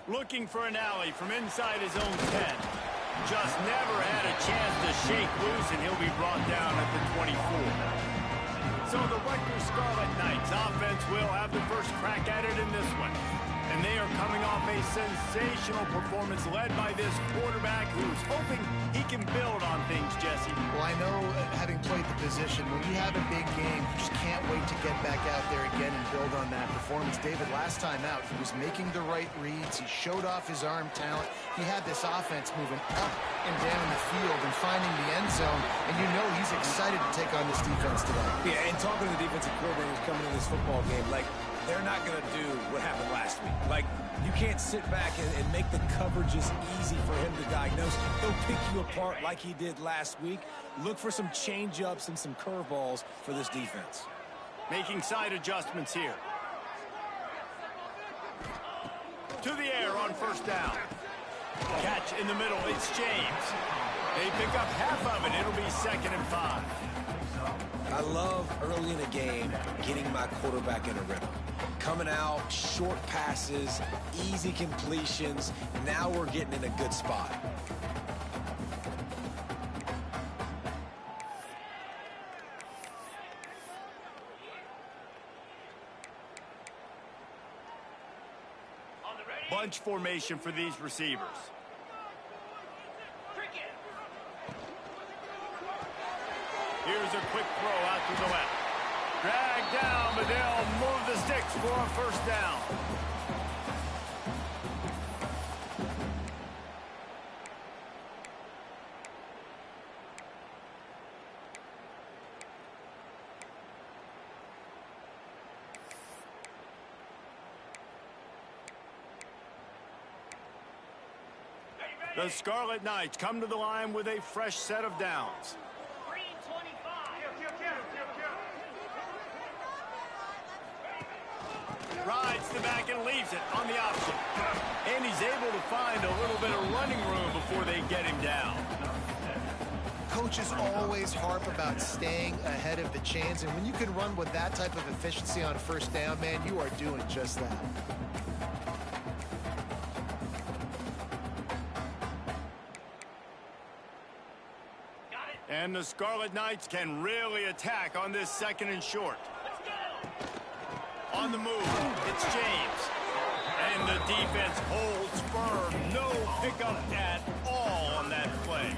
Looking for an alley from inside his own 10. Just never had a chance to shake loose, and he'll be brought down at the 24. So the Rutgers Scarlet Knights offense will have the first crack at it in this one. And they are coming off a sensational performance led by this quarterback who's hoping he can build on things, Jesse. Well, I know, having played the position, when you have a big game, you just can't wait to get back out there again and build on that performance. David, last time out, he was making the right reads. He showed off his arm talent. He had this offense moving up and down the field and finding the end zone. And you know he's excited to take on this defense today. Yeah, and talking to the defensive coordinators coming in this football game, like, they're not going to do what happened last week. Like, you can't sit back and make the coverages easy for him to diagnose. He'll pick you apart like he did last week. Look for some change-ups and some curveballs for this defense. Making side adjustments here. To the air on first down. Catch in the middle. It's James. They pick up half of it. It'll be 2nd and 5. I love early in a game getting my quarterback in a rhythm. Coming out, short passes, easy completions. Now we're getting in a good spot. Bunch formation for these receivers. Here's a quick throw out to the left. Dragged down, but they'll move the sticks for a first down. The Scarlet Knights come to the line with a fresh set of downs. Rides the back and leaves it on the option. And he's able to find a little bit of running room before they get him down. Coaches always harp about staying ahead of the chains, and when you can run with that type of efficiency on first down, man, you are doing just that. And the Scarlet Knights can really attack on this 2nd and short. On the move, it's James. And the defense holds firm. No pickup at all on that play.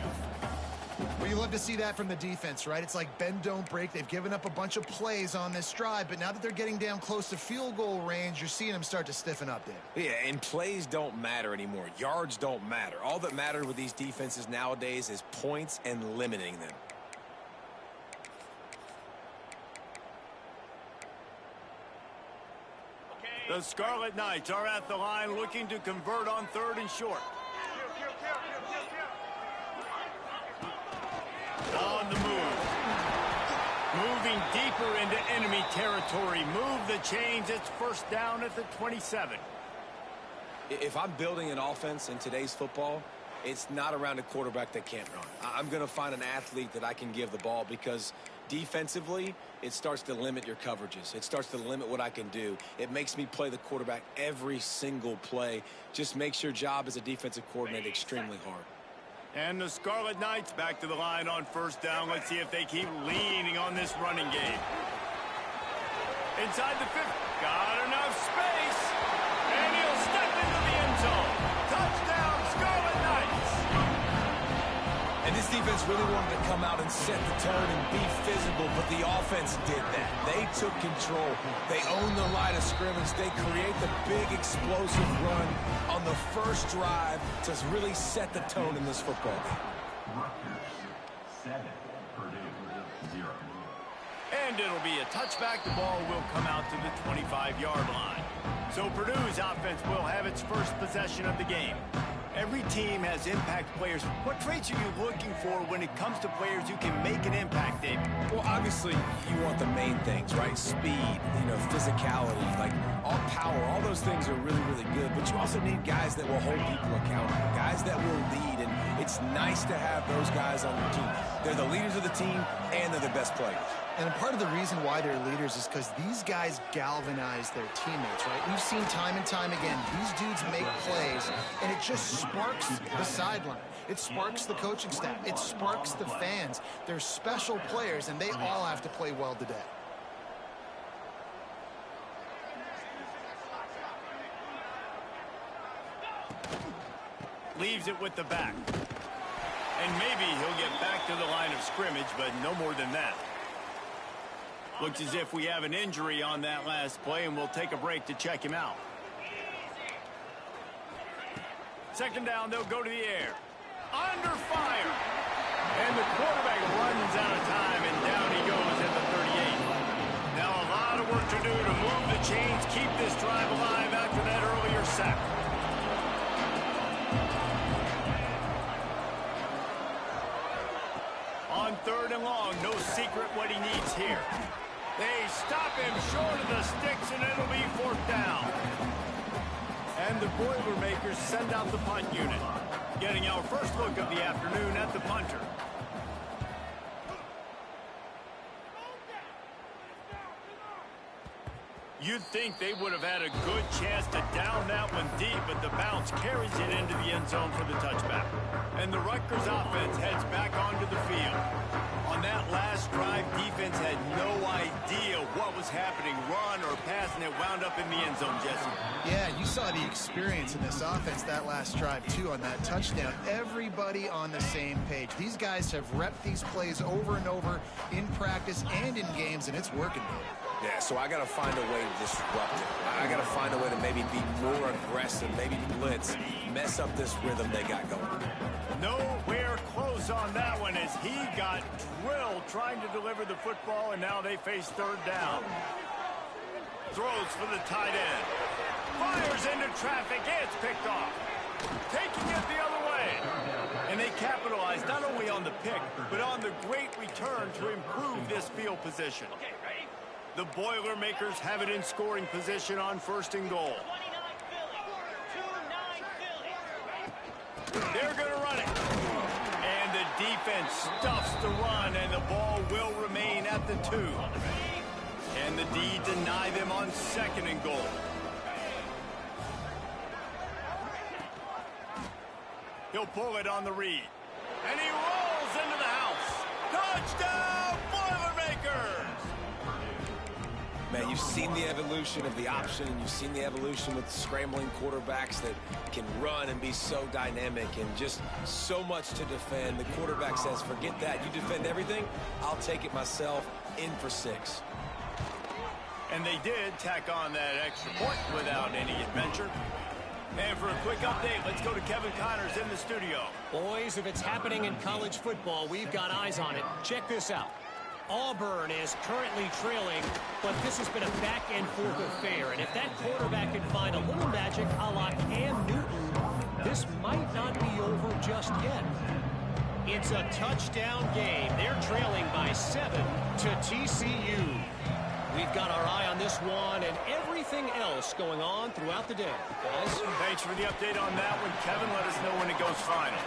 Well, you love to see that from the defense, right? It's like bend, don't break. They've given up a bunch of plays on this drive, but now that they're getting down close to field goal range, you're seeing them start to stiffen up there. Yeah, and plays don't matter anymore. Yards don't matter. All that matters with these defenses nowadays is points and limiting them. The Scarlet Knights are at the line looking to convert on 3rd and short. On the move. Moving deeper into enemy territory. Move the chains. It's first down at the 27. If I'm building an offense in today's football, it's not around a quarterback that can't run. I'm going to find an athlete that I can give the ball because defensively, it starts to limit your coverages. It starts to limit what I can do. It makes me play the quarterback every single play. Just makes your job as a defensive coordinator extremely hard. And the Scarlet Knights back to the line on first down. Let's see if they keep leaning on this running game. Inside the 50. Got enough space. And he'll step into the end zone. Touchdown, Scarlet Knights. And this defense really wanted to come out and set the tone and be physical, but the offense did that. They took control. They owned the line of scrimmage. They create the big explosive run on the first drive to really set the tone in this football game. Rutgers 7, Purdue 0. And it'll be a touchback. The ball will come out to the 25-yard line. So Purdue's offense will have its first possession of the game. Every team has impact players. What traits are you looking for when it comes to players who can make an impact, David? Well, obviously, you want the main things, right? Speed, physicality. Like, all power. All those things are really, really good. But you also need guys that will hold people accountable, guys that will lead. And it's nice to have those guys on your team. They're the leaders of the team, and they're the best players. And part of the reason why they're leaders is because these guys galvanize their teammates, right? We've seen time and time again, these dudes make plays, and it just sparks the sideline. It sparks the coaching staff. It sparks the fans. They're special players, and they all have to play well today. Leaves it with the back. And maybe he'll get back to the line of scrimmage, but no more than that. Looks as if we have an injury on that last play, and we'll take a break to check him out. Second down, they'll go to the air. Under fire. And the quarterback runs out of time, and down he goes at the 38. Now a lot of work to do to move the chains, keep this drive alive after that earlier sack. On third and long, no secret what he needs here. They stop him short of the sticks, and it'll be fourth down. And the Boilermakers send out the punt unit. Getting our first look of the afternoon at the punter. You'd think they would have had a good chance to down that one deep, but the bounce carries it into the end zone for the touchback. And the Rutgers offense heads back onto the field. On that last drive, defense had no idea what was happening. Run or pass, and it wound up in the end zone, Jesse. Yeah, you saw the experience in this offense that last drive, too, on that touchdown. Everybody on the same page. These guys have repped these plays over and over in practice and in games, and it's working. Yeah, so I got to find a way to disrupt it. I got to find a way to maybe be more aggressive, maybe blitz, mess up this rhythm they got going. Nowhere close on that one as he got drilled trying to deliver the football, and now they face third down. Throws for the tight end. Fires into traffic. It's picked off. Taking it the other way. And they capitalize not only on the pick, but on the great return to improve this field position. The Boilermakers have it in scoring position on first and goal. They're going to run it. And the defense stuffs the run, and the ball will remain at the 2. And the D deny them on second and goal. He'll pull it on the read. And he rolls into the house. Touchdown, Boilermakers! Man, you've seen the evolution of the option, and you've seen the evolution with scrambling quarterbacks that can run and be so dynamic and just so much to defend. The quarterback says, forget that. You defend everything, I'll take it myself. In for 6. And they did tack on that extra point without any adventure. And for a quick update, let's go to Kevin Connors in the studio. Boys, if it's happening in college football, we've got eyes on it. Check this out. Auburn is currently trailing, but this has been a back-and-forth affair. And if that quarterback can find a little magic a la Cam Newton, this might not be over just yet. It's a touchdown game. They're trailing by 7 to TCU. We've got our eye on this one and everything else going on throughout the day, guys. Thanks for the update on that one, Kevin. Let us know when it goes final.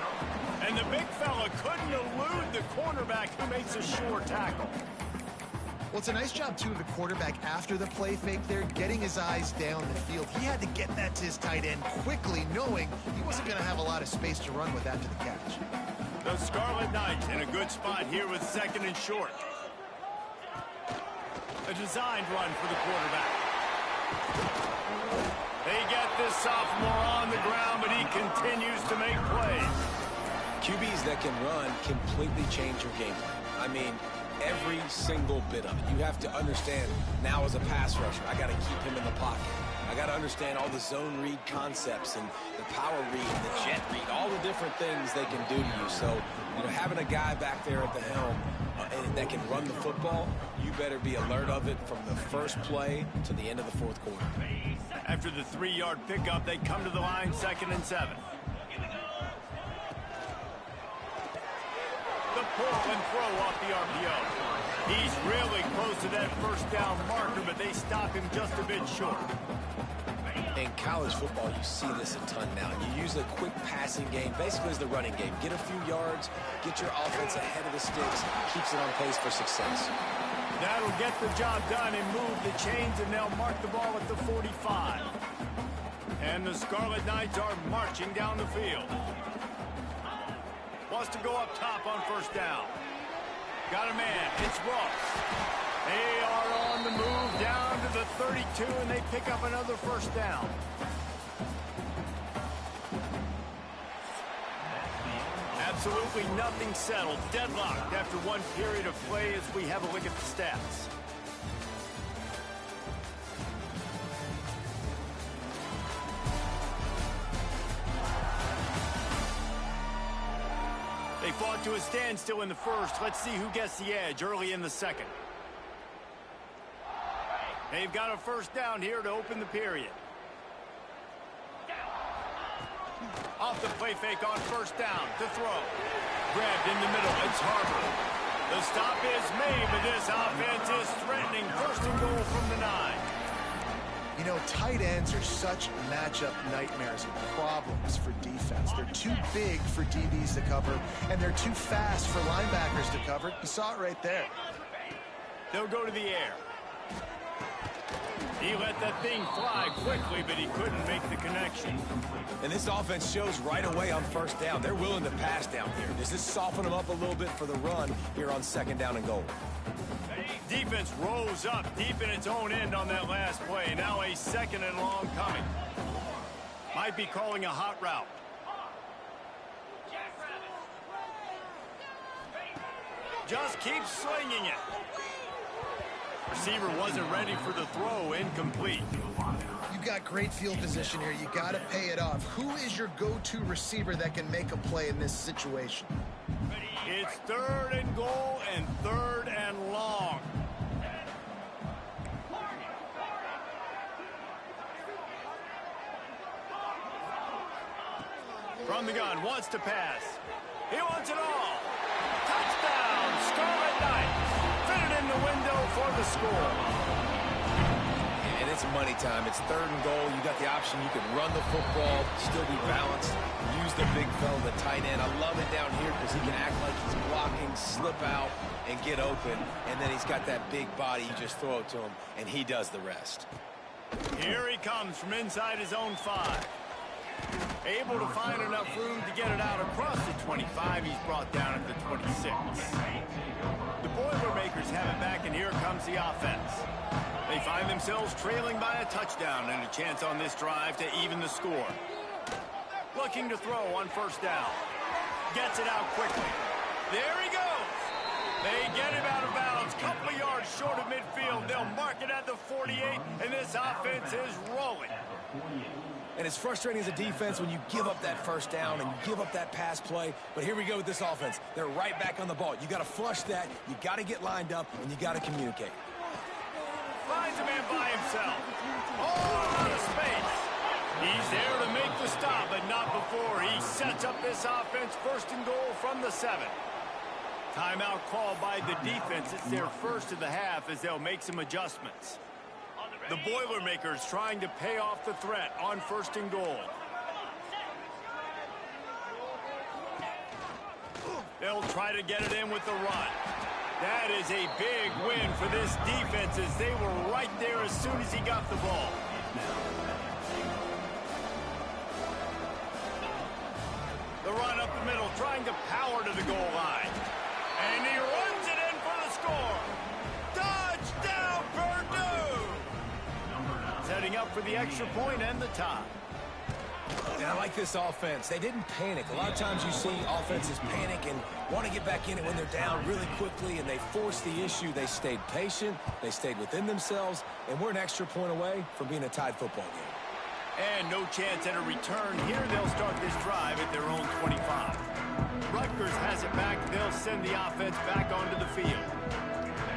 And the big fella couldn't elude the cornerback who makes a sure tackle. Well, it's a nice job, too, of the quarterback after the play fake there, getting his eyes down the field. He had to get that to his tight end quickly, knowing he wasn't going to have a lot of space to run with after the catch. The Scarlet Knights in a good spot here with second and short. A designed run for the quarterback. They get this sophomore on the ground, but he continues to make plays. QBs that can run completely change your game plan. I mean, every single bit of it. You have to understand now as a pass rusher, I got to keep him in the pocket. I got to understand all the zone read concepts and the power read and the jet read, all the different things they can do to you. So, you know, having a guy back there at the helm that can run the football, you better be alert of it from the first play to the end of the fourth quarter. After the 3-yard pickup, they come to the line, 2nd and 7. The pull and throw off the RPO. He's really close to that first down marker, but they stop him just a bit short. In college football, you see this a ton now. You use a quick passing game, basically as the running game. Get a few yards, get your offense ahead of the sticks, keeps it on pace for success. That'll get the job done and move the chains, and they'll mark the ball at the 45. And the Scarlet Knights are marching down the field. Wants to go up top on first down. Got a man. It's Ross. They are on the move down to the 32, and they pick up another first down. Absolutely nothing settled. Deadlocked after one period of play as we have a look at the stats. They fought to a standstill in the first. Let's see who gets the edge early in the second. They've got a first down here to open the period. Off the play fake on first down to throw. Grabbed in the middle. It's Harper. The stop is made, but this offense is threatening. First and goal from the 9. You know, tight ends are such matchup nightmares and problems for defense. They're too big for DBs to cover, and they're too fast for linebackers to cover. You saw it right there. They'll go to the air. He let that thing fly quickly, but he couldn't make the connection. And this offense shows right away on first down. They're willing to pass down here. Does this soften them up a little bit for the run here on second down and goal? Defense rose up deep in its own end on that last play. Now a second and long coming. Might be calling a hot route. Just keep slinging it. Receiver wasn't ready for the throw. Incomplete. You've got great field position here. You got to pay it off. Who is your go-to receiver that can make a play in this situation? It's third and goal and third and long. From the gun, wants to pass. He wants it all. Touchdown, Scarlet Knights. Fit it in the window for the score. And it's money time. It's third and goal. You got the option. You can run the football, still be balanced, use the big fella, the tight end. I love it down here because he can act like he's blocking, slip out, and get open. And then he's got that big body. You just throw it to him, and he does the rest. Here he comes from inside his own 5. Able to find enough room to get it out across the 25. He's brought down at the 26. The Boilermakers have it back, and here comes the offense. They find themselves trailing by a touchdown and a chance on this drive to even the score. Looking to throw on first down. Gets it out quickly. There he goes. They get him out of bounds. Couple of yards short of midfield. They'll mark it at the 48, and this offense is rolling. And it's frustrating as a defense when you give up that first down and you give up that pass play. But here we go with this offense. They're right back on the ball. You got to flush that. You got to get lined up, and you got to communicate. Finds a man by himself. Oh, out of space. He's there to make the stop, but not before he sets up this offense. First and goal from the 7. Timeout called by the defense. It's their first of the half as they'll make some adjustments. The Boilermakers trying to pay off the threat on first and goal. They'll try to get it in with the run. That is a big win for this defense as they were right there as soon as he got the ball. The run up the middle, trying to power to the goal line. And he runs it in for the score. Touchdown, Purdue! Setting up for the extra point and the tie. And I like this offense. They didn't panic. A lot of times you see offenses panic and want to get back in it when they're down really quickly, and they force the issue. They stayed patient. They stayed within themselves, and we're an extra point away from being a tied football game. And no chance at a return here. They'll start this drive at their own 25. Rutgers has it back. They'll send the offense back onto the field.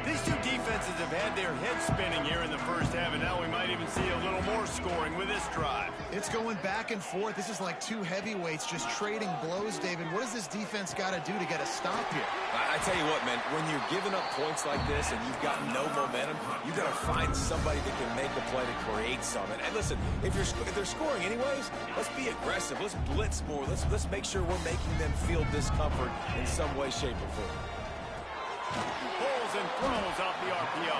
These two defenses have had their heads spinning here in the first half, and now we might even see a little more scoring with this drive. It's going back and forth. This is like two heavyweights just trading blows, David. What does this defense got to do to get a stop here? I tell you what, man, when you're giving up points like this and you've got no momentum, you got to find somebody that can make a play to create something. And listen, if they're scoring anyways, let's be aggressive. Let's blitz more. Let's make sure we're making them feel discomfort in some way, shape, or form. Pulls and throws off the RPO.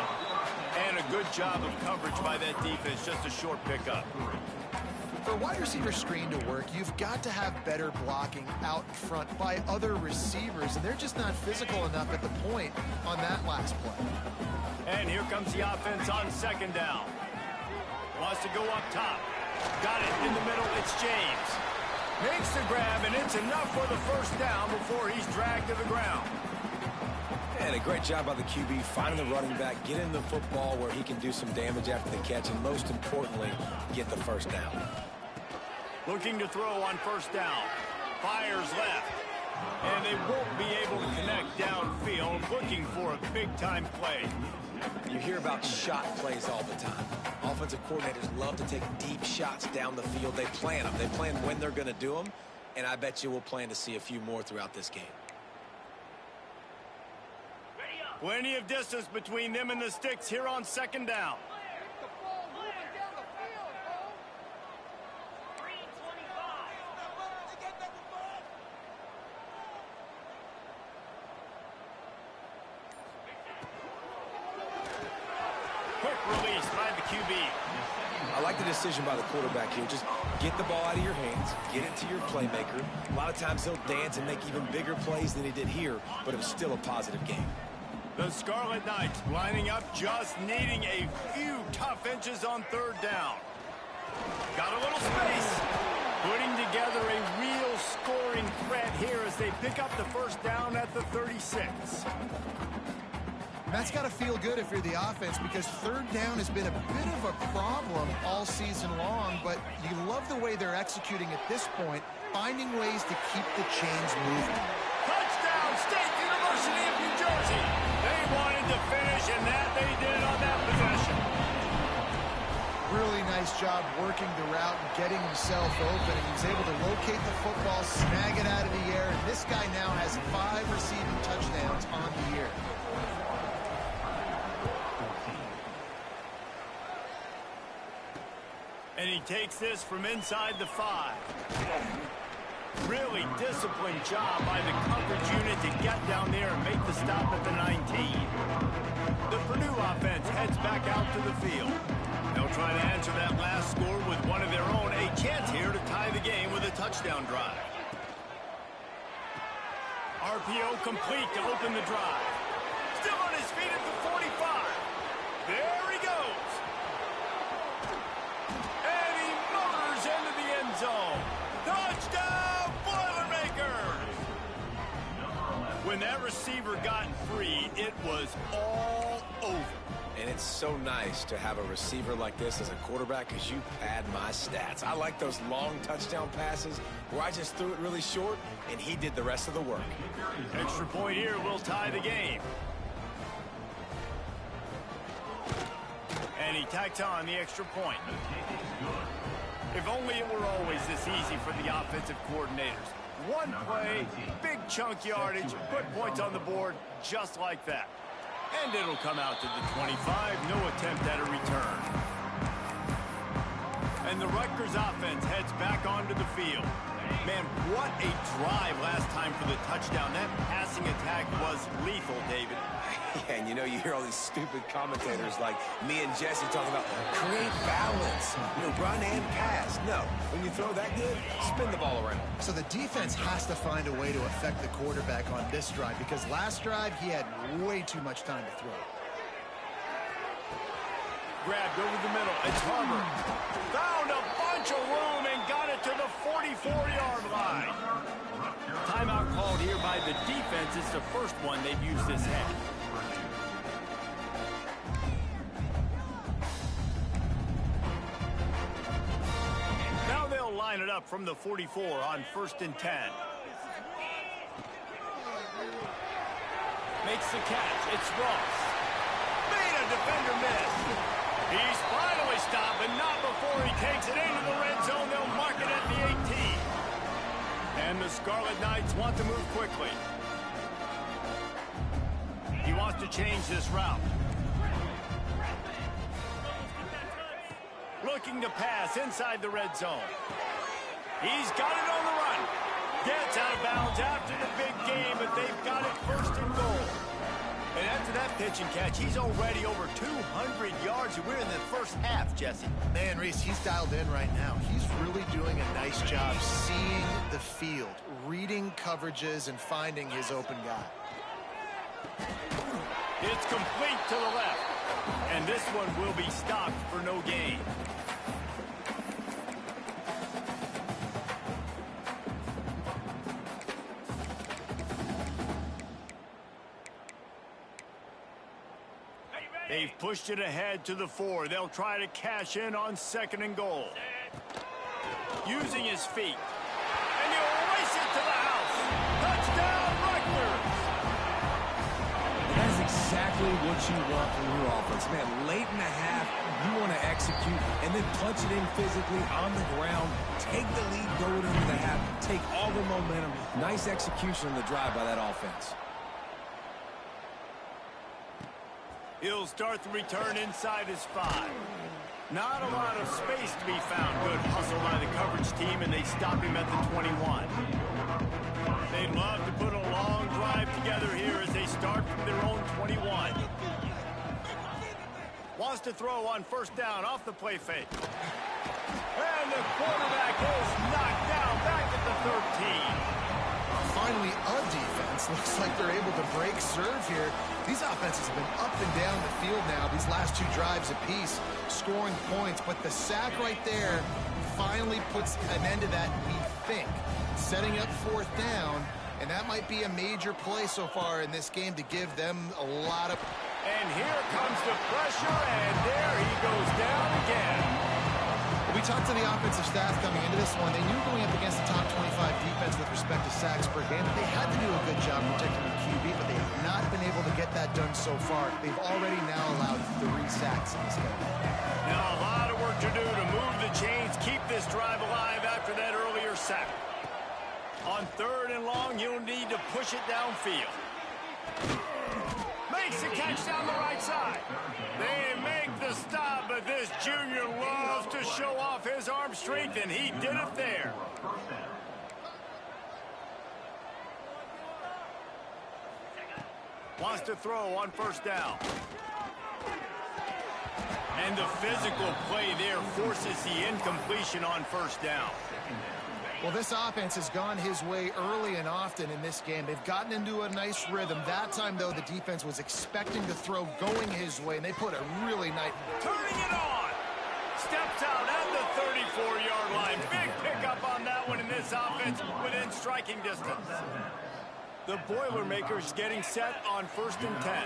And a good job of coverage by that defense. Just a short pickup. For a wide receiver screen to work, you've got to have better blocking out in front by other receivers, and they're just not physical enough at the point on that last play. And here comes the offense on second down. Wants to go up top. Got it in the middle. It's James. Makes the grab, and it's enough for the first down before he's dragged to the ground. And a great job by the QB finding the running back, getting the football where he can do some damage after the catch, and most importantly, get the first down. Looking to throw on first down. Fires left. And they won't be able to connect downfield, looking for a big-time play. You hear about shot plays all the time. Offensive coordinators love to take deep shots down the field. They plan them. They plan when they're going to do them, and I bet you we'll plan to see a few more throughout this game. Plenty of distance between them and the sticks here on second down. Quick release by the QB. I like the decision by the quarterback here. Just get the ball out of your hands, get it to your playmaker. A lot of times he'll dance and make even bigger plays than he did here, but it was still a positive game. The Scarlet Knights lining up, just needing a few tough inches on third down. Got a little space. Putting together a real scoring threat here as they pick up the first down at the 36. That's got to feel good if you're the offense, because third down has been a bit of a problem all season long, but you love the way they're executing at this point, finding ways to keep the chains moving. Touchdown, State University of New Jersey. They wanted to finish, and that they did on that possession. Really nice job working the route and getting himself open. He was able to locate the football, snag it out of the air, and this guy now has 5 receiving touchdowns on the year. And he takes this from inside the 5. Really disciplined job by the coverage unit to get down there and make the stop at the 19. The Purdue offense heads back out to the field. They'll try to answer that last score with one of their own. A chance here to tie the game with a touchdown drive. RPO complete to open the drive. Still on his feet at the 45. There he goes. And he motors into the end zone. Touchdown, Boilermakers! When that receiver got free, it was all over. And it's so nice to have a receiver like this as a quarterback, because you pad my stats. I like those long touchdown passes where I just threw it really short and he did the rest of the work. Extra point here will tie the game. And he tacks on the extra point. If only it were always this easy for the offensive coordinators. One play, big chunk yardage, put points on the board just like that. And it'll come out to the 25, no attempt at a return. And the Rutgers offense heads back onto the field. Man, what a drive last time for the touchdown. That passing attack was lethal, David. Yeah, and you know, you hear all these stupid commentators like me and Jesse talking about create balance, run and pass. No, when you throw that good, spin the ball around. So the defense has to find a way to affect the quarterback on this drive, because last drive he had way too much time to throw. Grabbed over the middle. It's Harper. Found a bunch of room and got it to the 44-yard line. Timeout called here by the defense. It's the first one they've used this half. Now they'll line it up from the 44 on 1st and 10. Makes the catch. It's Ross. Made a defender miss. He's finally stopped, but not before he takes it into the red zone. They'll mark it at the 18. And the Scarlet Knights want to move quickly. He wants to change this route. Looking to pass inside the red zone. He's got it on the run. Gets out of bounds after the big game, but they've got it first and goal. And after that pitch and catch, he's already over 200 yards. We're in the first half, Jesse. Man, Reese, he's dialed in right now. He's really doing a nice job seeing the field, reading coverages, and finding his open guy. It's complete to the left. And this one will be stopped for no gain. They've pushed it ahead to the 4. They'll try to cash in on 2nd and goal. Using his feet. And he'll race it to the house. Touchdown, Rutgers! That's exactly what you want from your offense. Man, late in the half, you want to execute and then punch it in physically on the ground. Take the lead going into the half. Take all the momentum. Nice execution on the drive by that offense. He'll start the return inside his 5. Not a lot of space to be found. Good hustle by the coverage team, and they stop him at the 21. They'd love to put a long drive together here as they start from their own 21. Wants to throw on 1st down off the play fake. And the quarterback is knocked down back at the 13. Finally, a defense. Looks like they're able to break serve here. These offenses have been up and down the field now, these last 2 drives apiece, scoring points. But the sack right there finally puts an end to that, we think. Setting up 4th down, and that might be a major play so far in this game to give them a lot of... And here comes the pressure, and there he goes down again. We talked to the offensive staff coming into this one. They knew going up against the top 25 defense with respect to sacks per game, they had to do a good job protecting the QB, but they have not been able to get that done so far. They've already now allowed 3 sacks in this game. Now a lot of work to do to move the chains, keep this drive alive after that earlier sack. On 3rd and long, you'll need to push it downfield. Makes the catch down the right side. They make the stop, but this junior loves to show off his arm strength, and he did it there. Wants to throw on 1st down. And the physical play there forces the incompletion on 1st down. Well, this offense has gone his way early and often in this game. They've gotten into a nice rhythm. That time, though, the defense was expecting the throw going his way, and they put a really nice... Turning it on! Steps out at the 34-yard line. Big pickup on that one in this offense within striking distance. The Boilermakers getting set on 1st and 10.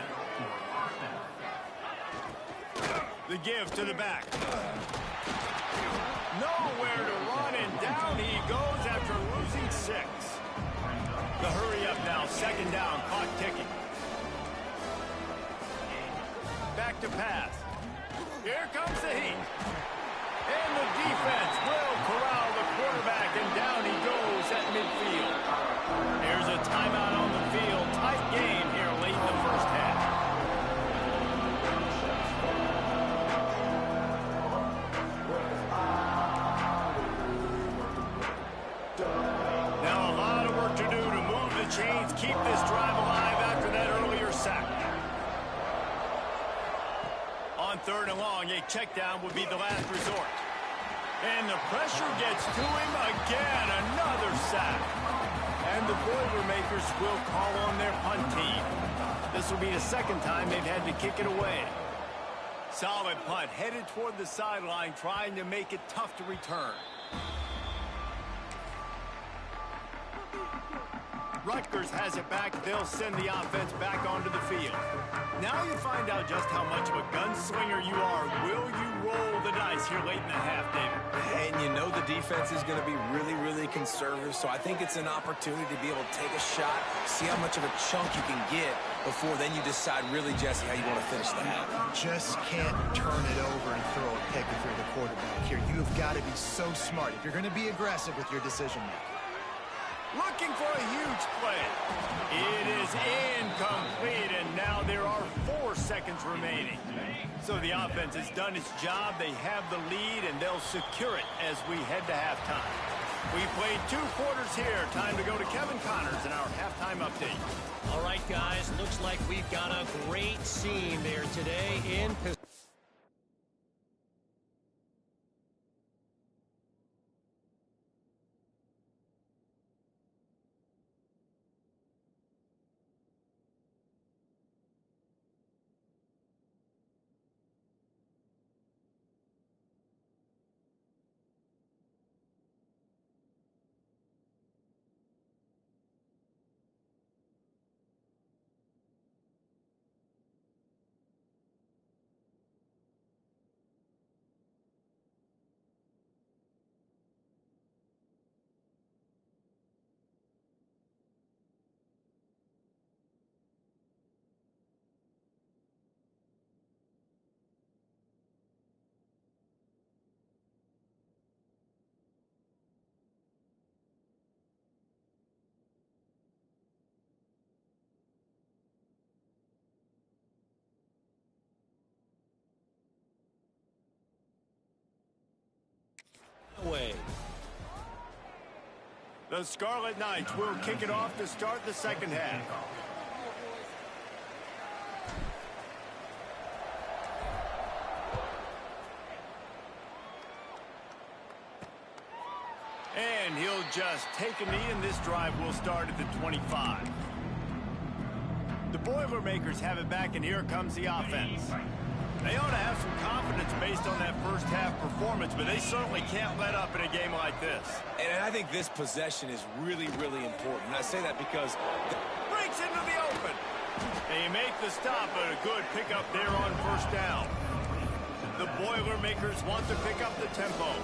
The give to the back. Nowhere to run, and down he goes after losing 6. The hurry up now, 2nd down, clock ticking. Back to pass. Here comes the heat. And the defense will corral the quarterback, and down he goes at midfield. There's a timeout on the field. Tight game here late in the first half. Now a lot of work to do to move the chains, keep this drive alive after that earlier sack. On 3rd and long, a check down would be the last resort. And the pressure gets to him again, another sack. And the Boilermakers will call on their punt team. This will be the 2nd time they've had to kick it away. Solid punt, headed toward the sideline, trying to make it tough to return. Rutgers has it back. They'll send the offense back onto the field. Now you find out just how much of a gunslinger you are. Will you roll the dice here late in the half, David? And you know the defense is going to be really, really conservative, so I think it's an opportunity to be able to take a shot, see how much of a chunk you can get before then you decide really, Jesse, how you want to finish the half. Just can't turn it over and throw a pick if you're the quarterback here. You have got to be so smart if you're going to be aggressive with your decision making. Looking for a huge play. It is incomplete, and now there are 4 seconds remaining. So the offense has done its job. They have the lead, and they'll secure it as we head to halftime. We played 2 quarters here. Time to go to Kevin Connors in our halftime update. All right, guys, looks like we've got a great scene there today in way. The Scarlet Knights will kick it off to start the second half. And he'll just take a knee, and this drive will start at the 25. The Boilermakers have it back, and here comes the offense. They ought to have some confidence based on that first half performance, but they certainly can't let up in a game like this. And I think this possession is really, really important. And I say that because Breaks into the open. They make the stop, but a good pickup there on first down. The Boilermakers want to pick up the tempo.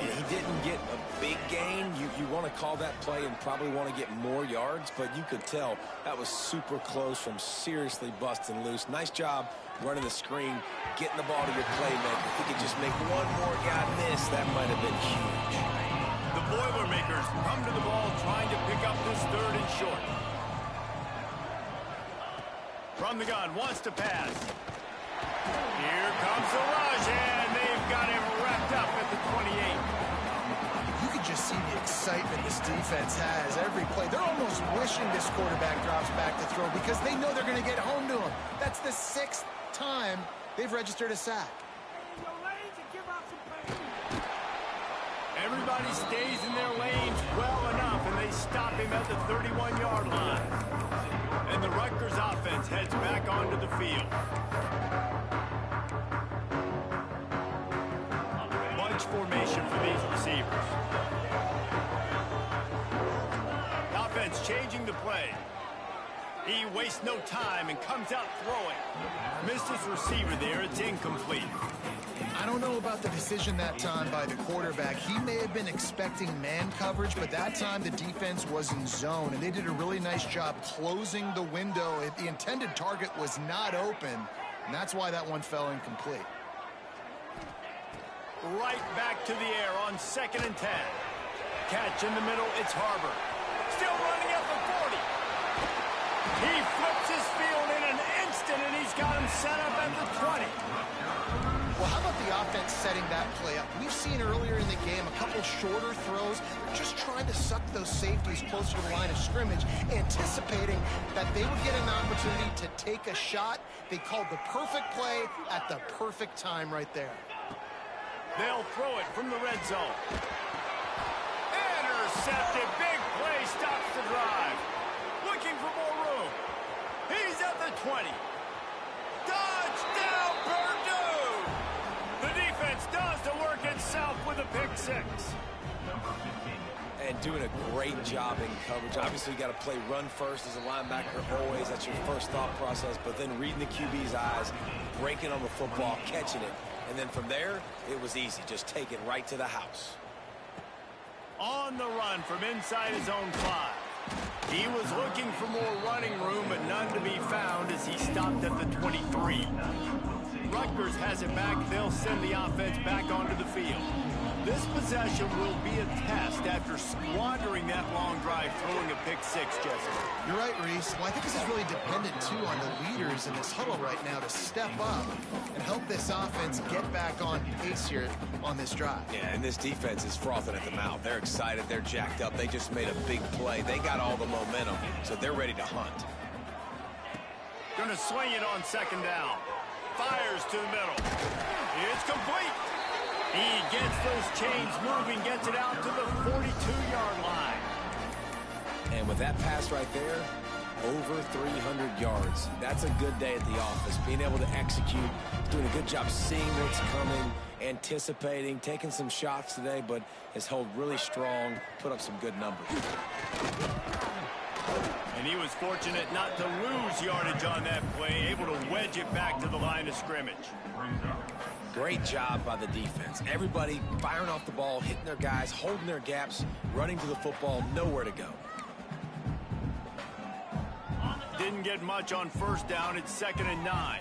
he didn't get a big gain. You want to call that play and probably want to get more yards, but you could tell that was super close from seriously busting loose. Nice job running the screen, getting the ball to your playmaker. If he could just make one more guy miss, that might have been huge. The Boilermakers come to the ball trying to pick up this 3rd and short. From the gun, wants to pass. Here comes the rush, and they've got him wrapped up at the 28. You can just see the excitement this defense has every play. They're almost wishing this quarterback drops back to throw because they know they're going to get home to him. That's the 6th time they've registered a sack. Everybody stays in their lanes well enough, and they stop him at the 31-yard line. And the Rutgers offense heads back onto the field. Bunch formation for these receivers. The offense changing the play. He wastes no time and comes out throwing. Missed his receiver there. It's incomplete. I don't know about the decision that time by the quarterback. He may have been expecting man coverage, but that time the defense was in zone, and they did a really nice job closing the window. The intended target was not open, and that's why that one fell incomplete. Right back to the air on 2nd and 10. Catch in the middle, it's Harbor. Still running up the 40. He flips his field in an instant, and he's got him set up at the 20. Well, how about the offense setting that play up? We've seen earlier in the game a couple shorter throws. They're just trying to suck those safeties closer to the line of scrimmage, anticipating that they would get an opportunity to take a shot. They called the perfect play at the perfect time right there. They'll throw it from the red zone. Intercepted. Big play stops the drive. Looking for more room. He's at the 20. Touchdown, Purdue! The defense does the work itself with a pick 6. And doing a great job in coverage. Obviously, you got to play run first as a linebacker always. That's your first thought process. But then reading the QB's eyes, breaking on the football, catching it. And then from there, it was easy. Just take it right to the house. On the run from inside his own 5. He was looking for more running room, but none to be found as he stopped at the 23. Rutgers has it back. They'll send the offense back onto the field. This possession will be a test after squandering that long drive, throwing a pick six, Jesse. You're right, Reese. Well, I think this is really dependent, too, on the leaders in this huddle right now to step up and help this offense get back on pace here on this drive. Yeah, and this defense is frothing at the mouth. They're excited. They're jacked up. They just made a big play. They got all the momentum, so they're ready to hunt. Gonna swing it on second down. Fires to the middle. It's complete. He gets those chains moving, gets it out to the 42-yard line. And with that pass right there, over 300 yards. That's a good day at the office. Being able to execute, doing a good job seeing what's coming, anticipating, taking some shots today, but has held really strong, put up some good numbers. And he was fortunate not to lose yardage on that play, able to wedge it back to the line of scrimmage. Great job by the defense. Everybody firing off the ball, hitting their guys, holding their gaps, running to the football, nowhere to go. Didn't get much on first down. It's 2nd and 9.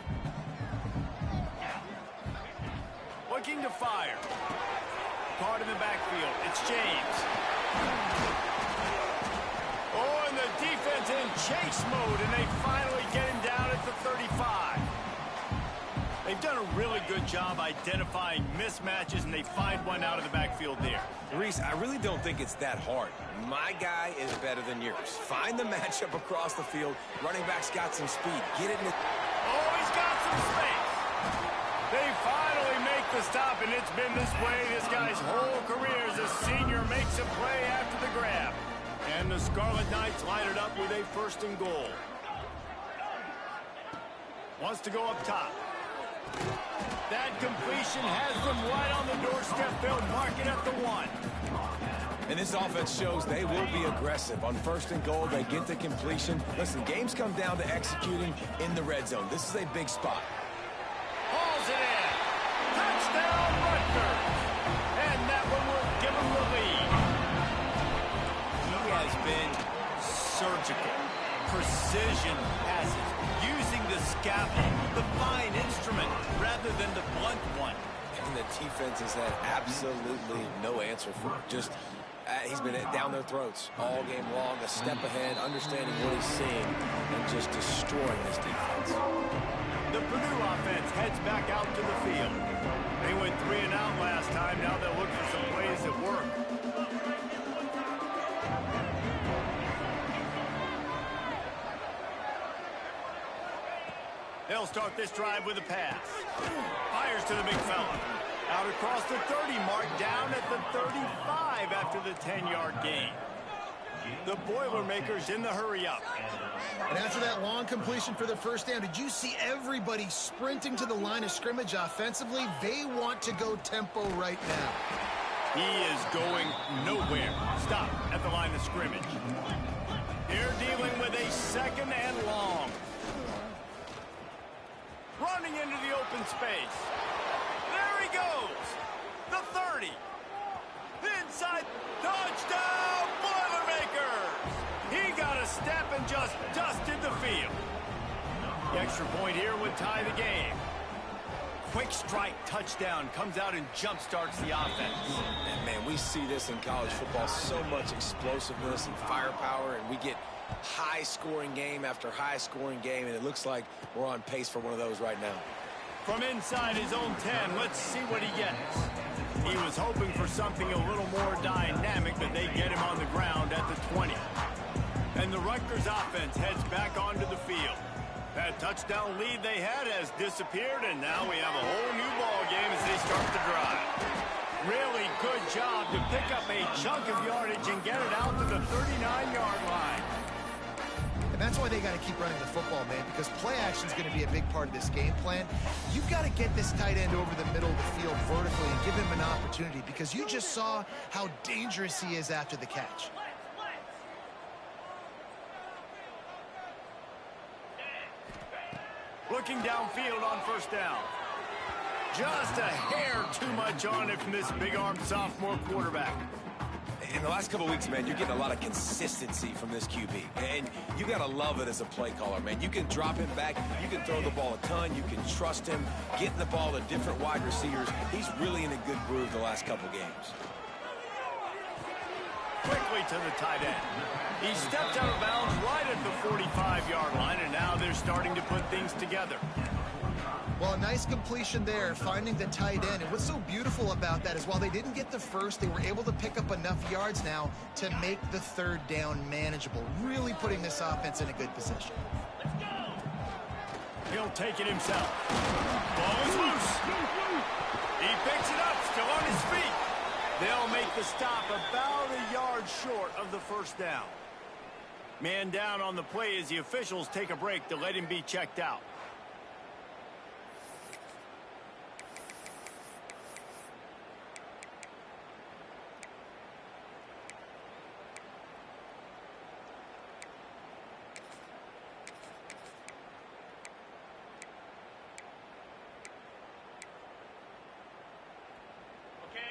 Looking to fire. Card in the backfield. It's James. Oh, and the defense in chase mode, and they finally get him down at the 35. They've done a really good job identifying mismatches, and they find one out of the backfield there. Reese, I really don't think it's that hard. My guy is better than yours. Find the matchup across the field. Running back's got some speed. Get it in the... Oh, he's got some space. They finally make the stop, and it's been this way this guy's whole career as a senior makes a play after the grab. And the Scarlet Knights light it up with a 1st and goal. Wants to go up top. That completion has them right on the doorstep. They'll mark it at the 1. And this offense shows they will be aggressive. On 1st and goal, they get the completion. Listen, games come down to executing in the red zone. This is a big spot. Hauls it in. Touchdown, Rutgers. And that one will give them the lead. He has been surgical. Precision passes. Using the scalpel, the fine instrument, rather than the blunt one. And the defense has had absolutely no answer for it. Just, he's been down their throats all game long, a step ahead, understanding what he's seeing, and just destroying this defense. The Purdue offense heads back out to the field. They went 3 and out last time. Now they'll look for some plays that work. They'll start this drive with a pass. Fires to the big fella. Out across the 30 mark, down at the 35 after the 10-yard gain. The Boilermakers in the hurry-up. And after that long completion for the 1st down, did you see everybody sprinting to the line of scrimmage offensively? They want to go tempo right now. He is going nowhere. Stop at the line of scrimmage. They're dealing with a 2nd and long. Running into the open space. There he goes. The 30. Inside. Touchdown, Boilermakers. He got a step and just dusted the field. The extra point here would tie the game. Quick strike touchdown comes out and jump-starts the offense. And, man, we see this in college football, so much explosiveness and firepower, and we get high-scoring game after high-scoring game, and it looks like we're on pace for one of those right now. From inside his own 10, let's see what he gets. He was hoping for something a little more dynamic, but they get him on the ground at the 20. And the Rutgers offense heads back onto the field. That touchdown lead they had has disappeared, and now we have a whole new ball game as they start the drive. Really good job to pick up a chunk of yardage and get it out to the 39-yard line. And that's why they got to keep running the football, man, because play action is going to be a big part of this game plan. You've got to get this tight end over the middle of the field vertically and give him an opportunity, because you just saw how dangerous he is after the catch. Looking downfield on 1st down. Just a hair too much on it from this big-armed sophomore quarterback. In the last couple of weeks, man, you're getting a lot of consistency from this QB. And you got to love it as a play caller, man. You can drop him back. You can throw the ball a ton. You can trust him, getting the ball to different wide receivers. He's really in a good groove the last couple games. Quickly to the tight end. He stepped out of bounds right at the 45-yard line, and now they're starting to put things together. Well, a nice completion there, finding the tight end. And what's so beautiful about that is while they didn't get the first, they were able to pick up enough yards now to make the third down manageable, really putting this offense in a good position. He'll take it himself. Ball is loose. He picks it up, still on his feet. They'll make the stop about a yard short of the first down. Man down on the play as the officials take a break to let him be checked out.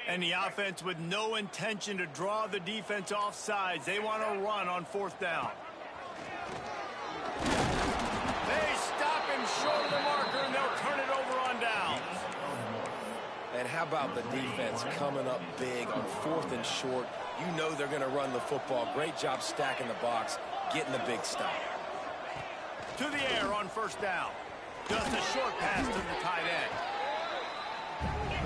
And the offense with no intention to draw the defense off sides. They want to run on fourth down. They stop him short of the marker, and they'll turn it over on downs. And how about the defense coming up big on fourth and short? You know they're going to run the football. Great job stacking the box, getting the big stop. To the air on first down. Just a short pass to the tight end.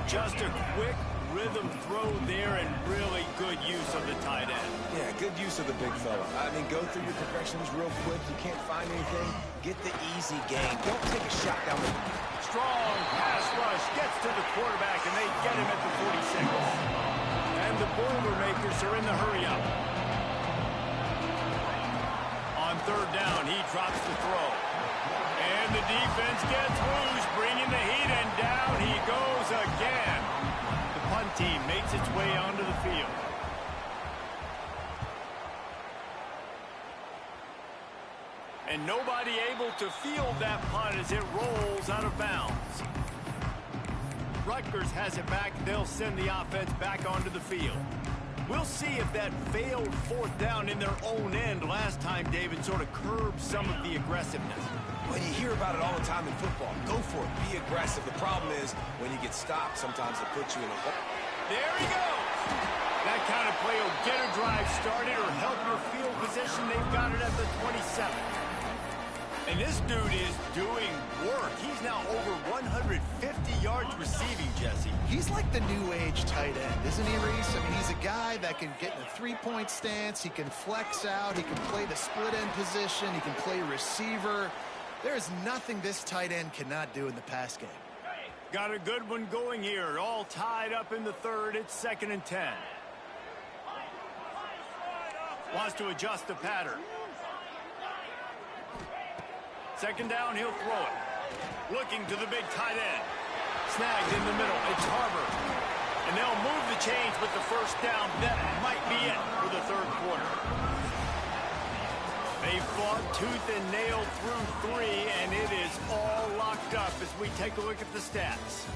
Just a quick rhythm throw there, and really good use of the tight end. Yeah, good use of the big fella. I mean, go through your progressions real quick. You can't find anything. Get the easy game. Don't take a shot down the field. Strong pass rush gets to the quarterback, and they get him at the 46. And the Boilermakers are in the hurry-up. On third down, he drops the throw. And the defense gets loose, bringing the heat, and down he goes again. Punt team makes its way onto the field. And nobody able to field that punt as it rolls out of bounds. Rutgers has it back. They'll send the offense back onto the field. We'll see if that failed fourth down in their own end last time, David, sort of curbed some of the aggressiveness. Well, you hear about it all the time in football. Go for it. Be aggressive. The problem is when you get stopped, sometimes it puts you in a hole. There he goes. That kind of play will get a drive started or help your field position. They've got it at the 27. And this dude is doing work. He's now over 150 yards receiving, Jesse. He's like the new age tight end, isn't he, Reese? I mean, he's a guy that can get in a three-point stance. He can flex out. He can play the split end position. He can play receiver. There's nothing this tight end cannot do in the pass game. Got a good one going here. All tied up in the third. It's 2nd and 10. Wants to adjust the pattern. Second down, he'll throw it. Looking to the big tight end. Snagged in the middle. It's Harbor. And they'll move the chains with the first down. That might be it for the third quarter. They fought tooth and nail through 3, and it is all locked up as we take a look at the stats.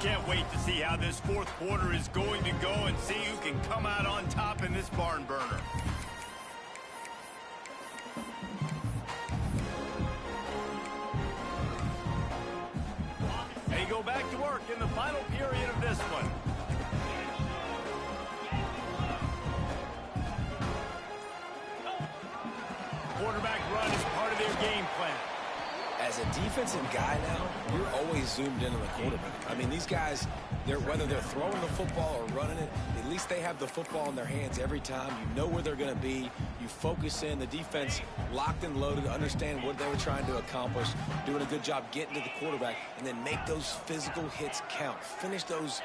Can't wait to see how this fourth quarter is going to go and see who can come out on top in this barn burner. They go back to work in the final period of this one. Quarterback run is part of their game plan. As a defensive guy now, you're always zoomed in on the quarterback. I mean, these guys, whether they're throwing the football or running it, at least they have the football in their hands every time. You know where they're going to be. You focus in. The defense locked and loaded, understand what they were trying to accomplish, doing a good job getting to the quarterback, and then make those physical hits count. Finish those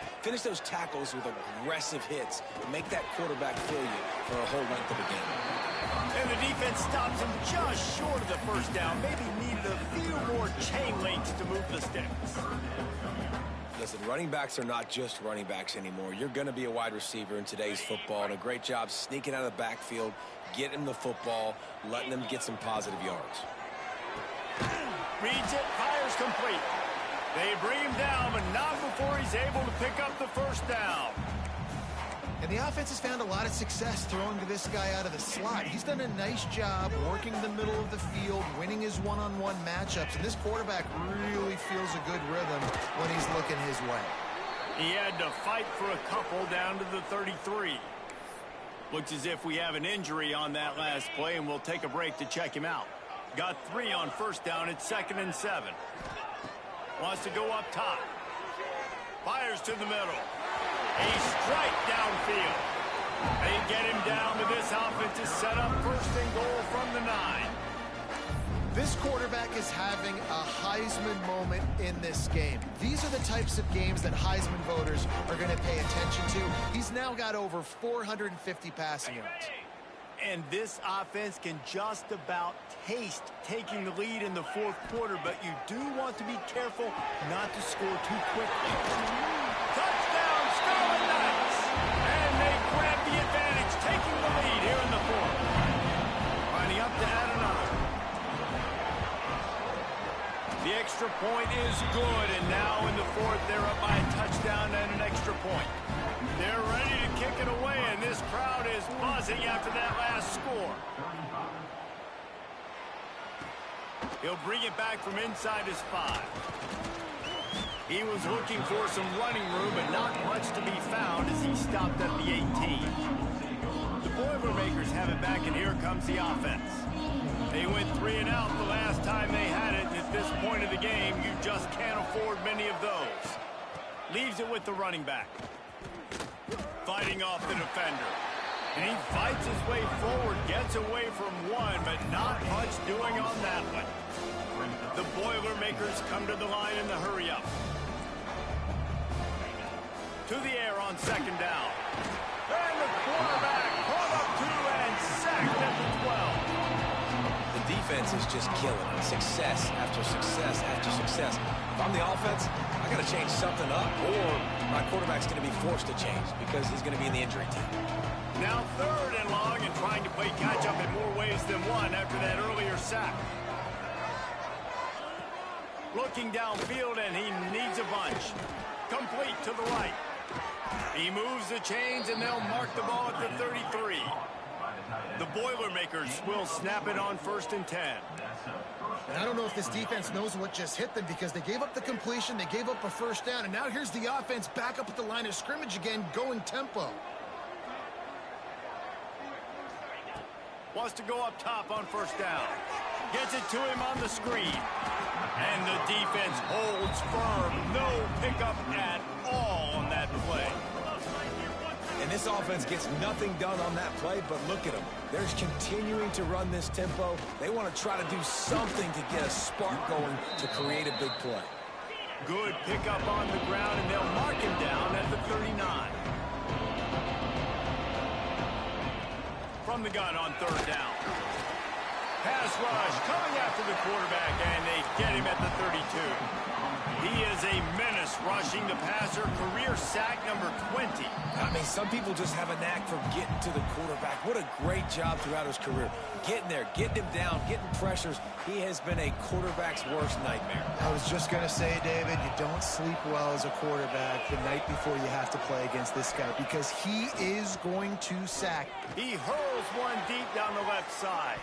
tackles with aggressive hits. Make that quarterback feel you for a whole length of the game. And the defense stops him just short of the first down. Maybe needed a few more chain links to move the sticks. Listen, running backs are not just running backs anymore. You're going to be a wide receiver in today's football, and a great job sneaking out of the backfield, getting the football, letting them get some positive yards. Reads it, fires complete. They bring him down, but not before he's able to pick up the first down. And the offense has found a lot of success throwing to this guy out of the slot. He's done a nice job working the middle of the field, winning his one-on-one matchups, and this quarterback really feels a good rhythm when he's looking his way. He had to fight for a couple down to the 33. Looks as if we have an injury on that last play, and we'll take a break to check him out. Got 3 on first down. It's 2nd and 7. Wants to go up top. Fires to the middle. A strike downfield. They get him down, but this offense is set up 1st and goal from the 9. This quarterback is having a Heisman moment in this game. These are the types of games that Heisman voters are going to pay attention to. He's now got over 450 passing yards. And this offense can just about taste taking the lead in the 4th quarter, but you do want to be careful not to score too quickly. Touchdown, Scarlet Knights! And they grab the advantage, taking the lead here in the 4th. Lining up to add another. The extra point is good, and now in the 4th, they're up by a touchdown and an extra point. They're ready to kick it away, and this crowd is buzzing after that last score. He'll bring it back from inside his 5. He was looking for some running room, but not much to be found as he stopped at the 18. The Boilermakers have it back, and here comes the offense. They went 3 and out the last time they had it, and at this point of the game, you just can't afford many of those. Leaves it with the running back. Fighting off the defender. And he fights his way forward, gets away from one, but not much doing on that one. The Boilermakers come to the line in the hurry-up. To the air on 2nd down. And the quarterback brought up 2 and sacked at the 12. The defense is just killing it. Success after success after success. If I'm the offense, I got to change something up, or my quarterback's going to be forced to change because he's going to be in the injury team. Now 3rd and long, and trying to play catch-up in more ways than one after that earlier sack. Looking downfield, and he needs a bunch. Complete to the right. He moves the chains, and they'll mark the ball at the 33. The Boilermakers will snap it on 1st and 10. And I don't know if this defense knows what just hit them, because they gave up the completion, they gave up a 1st down, and now here's the offense back up at the line of scrimmage again, going tempo. Wants to go up top on 1st down. Gets it to him on the screen. And the defense holds firm. No pickup at all on that play. And this offense gets nothing done on that play, but look at them. They're continuing to run this tempo. They want to try to do something to get a spark going to create a big play. Good pickup on the ground, and they'll mark him down at the 39. From the gun on 3rd down. Pass rush coming after the quarterback, and they get him at the 32. He is a menace rushing the passer. Career sack number 20. I mean, some people just have a knack for getting to the quarterback. What a great job throughout his career. Getting there, getting him down, getting pressures. He has been a quarterback's worst nightmare. I was just going to say, David, you don't sleep well as a quarterback the night before you have to play against this guy, because he is going to sack. He hurls one deep down the left side.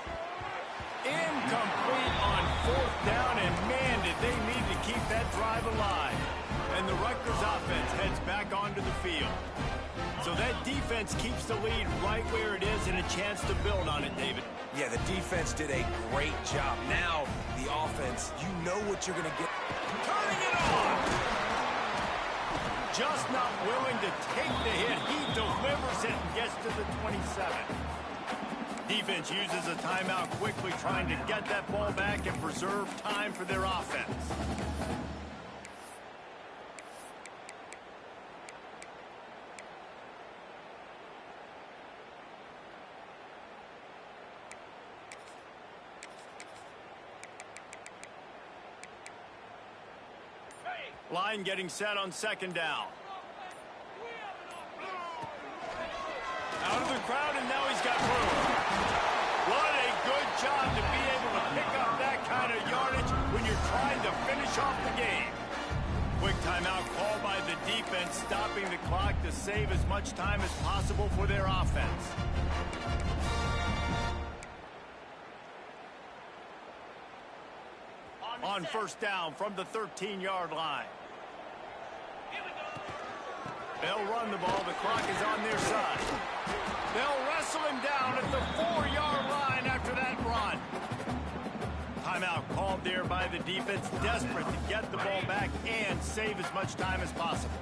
Incomplete on 4th down, and man, did they need to keep that drive alive. And the Rutgers offense heads back onto the field. So that defense keeps the lead right where it is, and a chance to build on it, David. Yeah, the defense did a great job. Now, the offense, you know what you're going to get. Turning it on! Just not willing to take the hit. He delivers it and gets to the 27. Defense uses a timeout quickly, trying to get that ball back and preserve time for their offense. Line getting set on 2nd down. Out of the crowd, and now he's got room. What a good job to be able to pick up that kind of yardage you're trying to finish off the game. Quick timeout called by the defense, stopping the clock to save as much time as possible for their offense. On first down from the 13-yard line. They'll run the ball. The clock is on their side. They'll wrestle him down at the 4-yard line after that run. Timeout called there by the defense, desperate to get the ball back and save as much time as possible.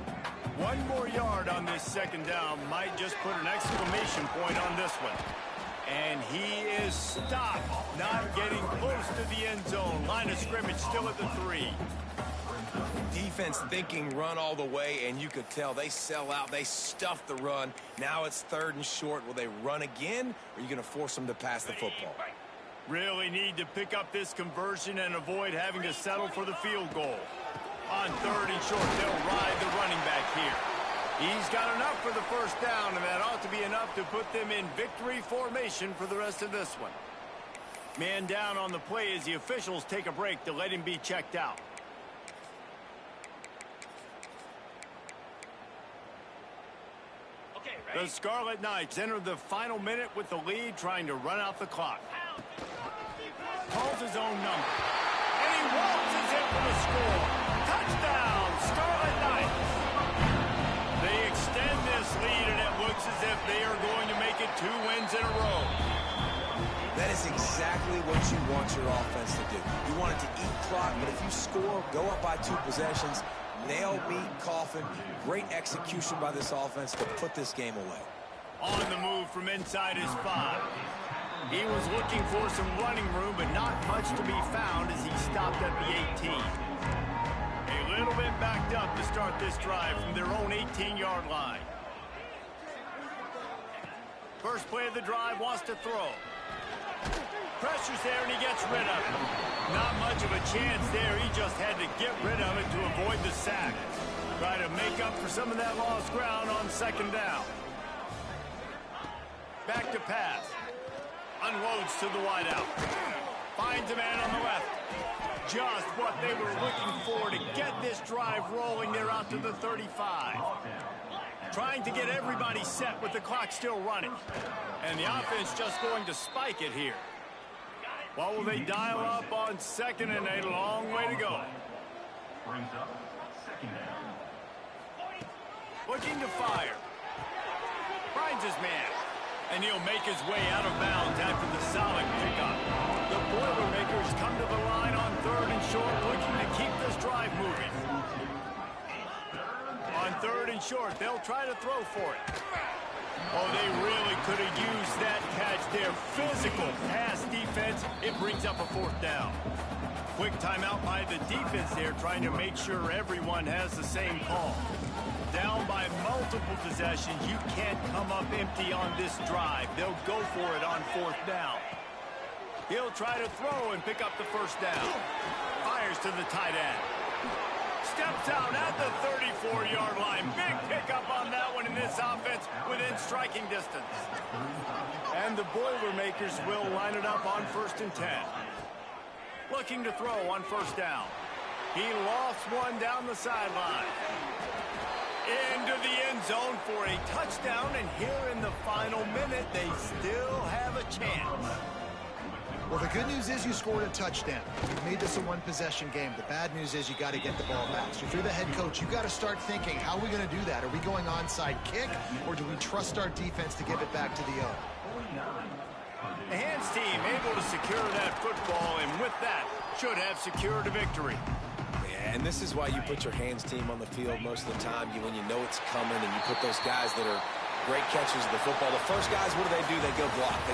One more yard on this second down might just put an exclamation point on this one. And he is stopped, not getting close to the end zone. Line of scrimmage still at the 3. Defense thinking run all the way, and you could tell they sell out. They stuff the run. Now it's 3rd and short. Will they run again, or are you going to force them to pass the football? Really need to pick up this conversion and avoid having to settle for the field goal. On 3rd and short, they'll ride the running back here. He's got enough for the first down, and that ought to be enough to put them in victory formation for the rest of this one. Man down on the play as the officials take a break to let him be checked out. The Scarlet Knights enter the final minute with the lead, trying to run out the clock. Calls his own number. And he waltzes in for the score. Touchdown, Scarlet Knights. They extend this lead, and it looks as if they are going to make it 2 wins in a row. That is exactly what you want your offense to do. You want it to eat clock, but if you score, go up by 2 possessions, nail, meet, coffin. Great execution by this offense to put this game away. On the move from inside his 5. He was looking for some running room, but not much to be found as he stopped at the 18. A little bit backed up to start this drive from their own 18-yard line. First play of the drive, wants to throw. Pressure's there, and he gets rid of it. Not much of a chance there. He just had to get rid of it to avoid the sack. Try to make up for some of that lost ground on second down. Back to pass. Unloads to the wideout. Finds a man on the left. Just what they were looking for to get this drive rolling. They're out to the 35. Trying to get everybody set with the clock still running. And the offense just going to spike it here. What will they dial up on 2nd and 8? A long way to go. Brings up 2nd down. Looking to fire. Finds his man. And he'll make his way out of bounds after the solid pickup. The Boilermakers come to the line on 3rd and short, looking to keep this drive moving. On 3rd and short, they'll try to throw for it. Oh, they really could have used that catch there. Physical pass defense. It brings up a 4th down. Quick timeout by the defense there, trying to make sure everyone has the same call. Down by multiple possessions, you can't come up empty on this drive. They'll go for it on 4th down. He'll try to throw and pick up the first down. Fires to the tight end. Steps out at the 34-yard line. Big pickup on that one in this offense within striking distance. And the Boilermakers will line it up on 1st and 10. Looking to throw on 1st down. He lost one down the sideline. Into the end zone for a touchdown, and here in the final minute, they still have a chance. Well, the good news is you scored a touchdown. You've made this a 1-possession game. The bad news is you got to get the ball back. So if you're the head coach, you got to start thinking, how are we going to do that? Are we going onside kick, or do we trust our defense to give it back to the O? The hands team able to secure that football, and with that, should have secured a victory. And this is why you put your hands team on the field most of the time. When you know it's coming, and you put those guys that are great catchers of the football. The first guys, what do? They go block. They go